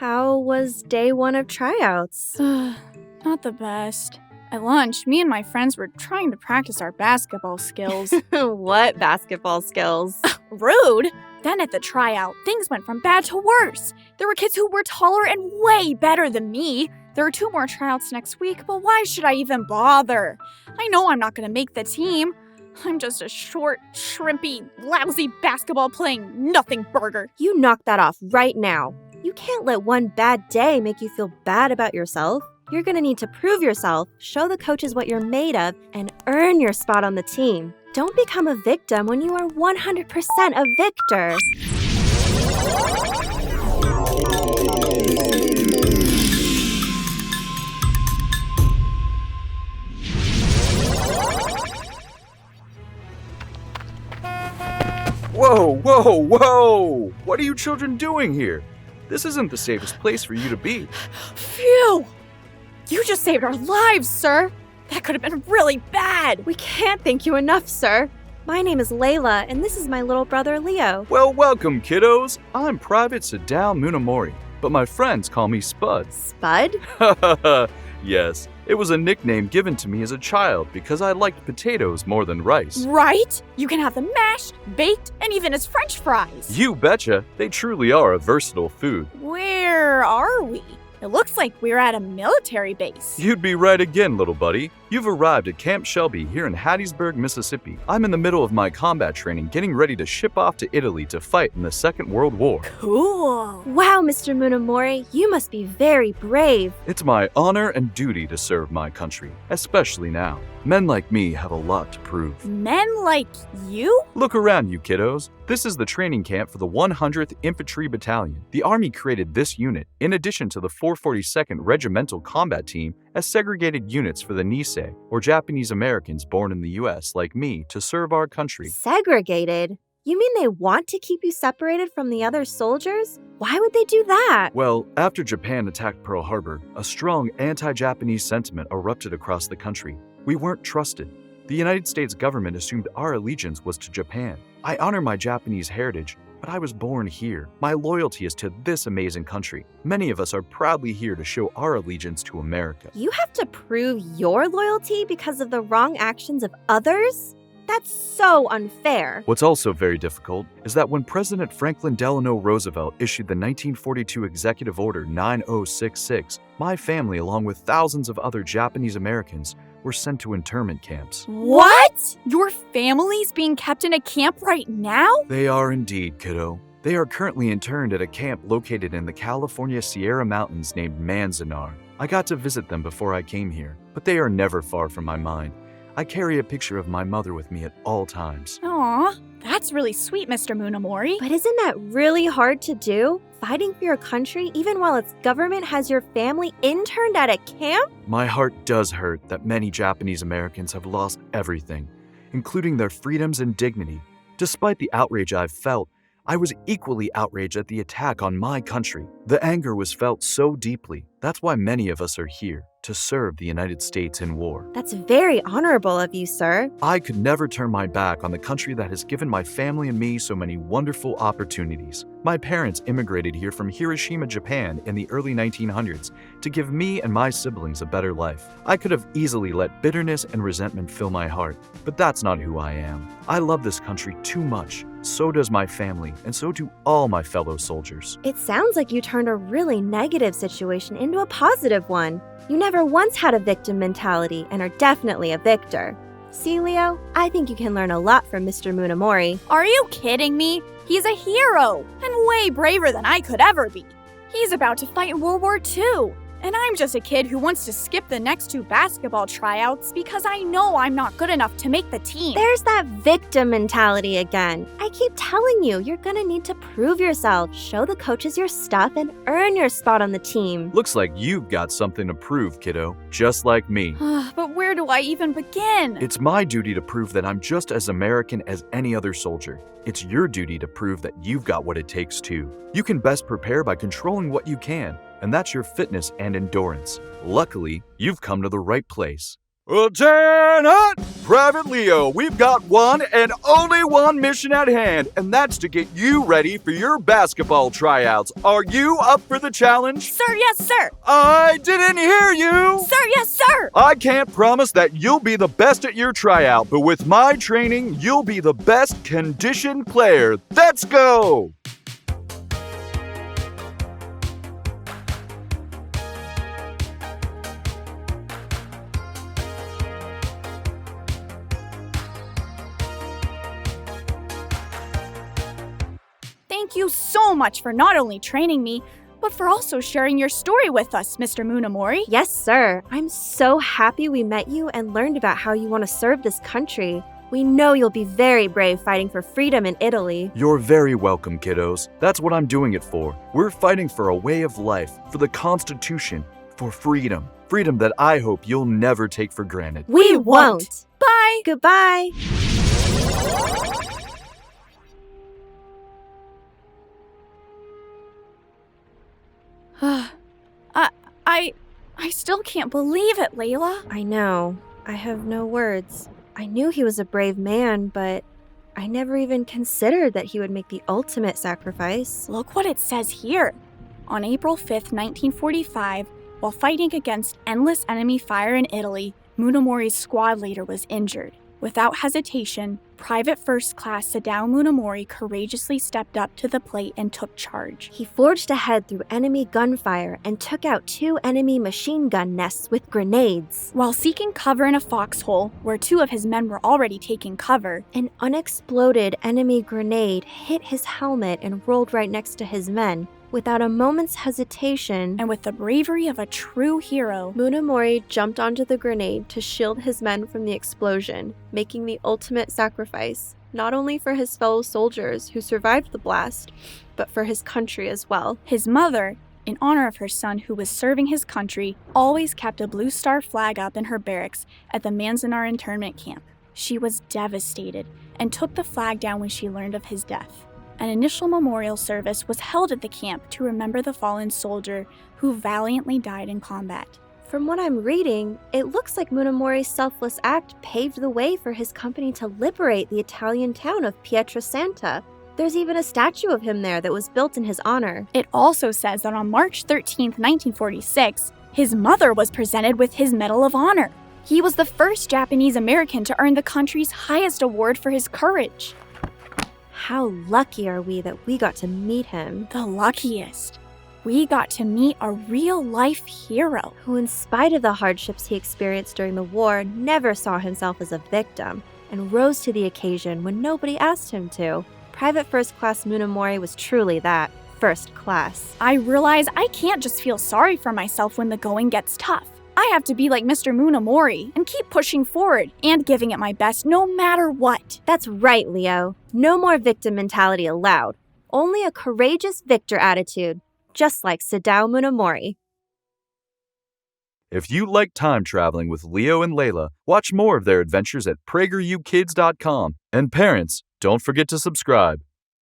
How was day one of tryouts? Not the best. At lunch, me and my friends were trying to practice our basketball skills. What basketball skills? Rude! Then at the tryout, things went from bad to worse. There were kids who were taller and way better than me. There are 2 more tryouts next week, but why should I even bother? I know I'm not going to make the team. I'm just a short, shrimpy, lousy basketball-playing nothing burger. You knock that off right now. You can't let one bad day make you feel bad about yourself. You're going to need to prove yourself, show the coaches what you're made of, and earn your spot on the team. Don't become a victim when you are 100% a victor. Whoa, whoa, whoa! What are you children doing here? This isn't the safest place for you to be. Phew! You just saved our lives, sir! That could have been really bad! We can't thank you enough, sir. My name is Layla, and this is my little brother, Leo. Well, welcome, kiddos. I'm Private Sadao Munemori, but my friends call me Spud. Spud? Yes, it was a nickname given to me as a child because I liked potatoes more than rice. Right? You can have them mashed, baked, and even as French fries. You betcha, they truly are a versatile food. Where are we? It looks like we're at a military base. You'd be right again, little buddy. You've arrived at Camp Shelby here in Hattiesburg, Mississippi. I'm in the middle of my combat training, getting ready to ship off to Italy to fight in the Second World War. Cool. Wow, Mr. Munemori, you must be very brave. It's my honor and duty to serve my country, especially now. Men like me have a lot to prove. Men like you? Look around, you kiddos. This is the training camp for the 100th Infantry Battalion. The Army created this unit, in addition to the 442nd Regimental Combat Team, as segregated units for the Nisei, or Japanese-Americans born in the U.S. like me, to serve our country. Segregated? You mean they want to keep you separated from the other soldiers? Why would they do that? Well, after Japan attacked Pearl Harbor, a strong anti-Japanese sentiment erupted across the country. We weren't trusted. The United States government assumed our allegiance was to Japan. I honor my Japanese heritage, but I was born here. My loyalty is to this amazing country. Many of us are proudly here to show our allegiance to America. You have to prove your loyalty because of the wrong actions of others? That's so unfair. What's also very difficult is that when President Franklin Delano Roosevelt issued the 1942 Executive Order 9066, my family, along with thousands of other Japanese Americans, were sent to internment camps. What? Your family's being kept in a camp right now? They are indeed, kiddo. They are currently interned at a camp located in the California Sierra Mountains named Manzanar. I got to visit them before I came here, but they are never far from my mind. I carry a picture of my mother with me at all times. Aw, that's really sweet, Mr. Munemori. But isn't that really hard to do? Fighting for your country even while its government has your family interned at a camp? My heart does hurt that many Japanese Americans have lost everything, including their freedoms and dignity. Despite the outrage I've felt, I was equally outraged at the attack on my country. The anger was felt so deeply. That's why many of us are here, to serve the United States in war. That's very honorable of you, sir. I could never turn my back on the country that has given my family and me so many wonderful opportunities. My parents immigrated here from Hiroshima, Japan in the early 1900s to give me and my siblings a better life. I could have easily let bitterness and resentment fill my heart, but that's not who I am. I love this country too much. So does my family, and so do all my fellow soldiers. It sounds like you turned a really negative situation into a positive one. You never once had a victim mentality and are definitely a victor. See, Leo, I think you can learn a lot from Mr. Munemori. Are you kidding me? He's a hero, and way braver than I could ever be. He's about to fight in World War II, and I'm just a kid who wants to skip the next 2 basketball tryouts because I know I'm not good enough to make the team. There's that victim mentality again. I keep telling you, you're gonna need to prove yourself, show the coaches your stuff, and earn your spot on the team. Looks like you've got something to prove, kiddo, just like me. But where do I even begin? It's my duty to prove that I'm just as American as any other soldier. It's your duty to prove that you've got what it takes too. You can best prepare by controlling what you can, and that's your fitness and endurance. Luckily, you've come to the right place. Lieutenant! Private Leo, we've got one and only one mission at hand, and that's to get you ready for your basketball tryouts. Are you up for the challenge? Sir, yes, sir. I didn't hear you! Sir, yes, sir. I can't promise that you'll be the best at your tryout, but with my training, you'll be the best conditioned player. Let's go! Thank you so much for not only training me, but for also sharing your story with us, Mr. Munemori. Yes, sir. I'm so happy we met you and learned about how you want to serve this country. We know you'll be very brave fighting for freedom in Italy. You're very welcome, kiddos. That's what I'm doing it for. We're fighting for a way of life, for the Constitution, for freedom. Freedom that I hope you'll never take for granted. We won't. Bye. Goodbye. I still can't believe it, Layla. I know. I have no words. I knew he was a brave man, but I never even considered that he would make the ultimate sacrifice. Look what it says here. On April 5th, 1945, while fighting against endless enemy fire in Italy, Munemori's squad leader was injured. Without hesitation, Private First Class Sadao Munemori courageously stepped up to the plate and took charge. He forged ahead through enemy gunfire and took out 2 enemy machine gun nests with grenades. While seeking cover in a foxhole, where 2 of his men were already taking cover, An unexploded enemy grenade hit his helmet and rolled right next to his men. Without a moment's hesitation, and with the bravery of a true hero, Munemori jumped onto the grenade to shield his men from the explosion, making the ultimate sacrifice, not only for his fellow soldiers who survived the blast, but for his country as well. his mother, in honor of her son who was serving his country, always kept a blue star flag up in her barracks at the Manzanar internment camp. She was devastated and took the flag down when she learned of his death. An initial memorial service was held at the camp to remember the fallen soldier who valiantly died in combat. From what I'm reading, it looks like Munemori's selfless act paved the way for his company to liberate the Italian town of Pietrasanta. There's even a statue of him there that was built in his honor. It also says that on March 13, 1946, his mother was presented with his Medal of Honor. He was the first Japanese-American to earn the country's highest award for his courage. How lucky are we that we got to meet him, The luckiest. We got to meet a real-life hero. who, in spite of the hardships he experienced during the war, never saw himself as a victim and rose to the occasion when nobody asked him to. Private First Class Munemori was truly that, first class. I realize I can't just feel sorry for myself when the going gets tough. I have to be like Mr. Munemori and keep pushing forward and giving it my best no matter what. That's right, Leo. No more victim mentality allowed. Only a courageous victor attitude, just like Sadao Munemori. If you like time traveling with Leo and Layla, watch more of their adventures at PragerUkids.com. And parents, don't forget to subscribe.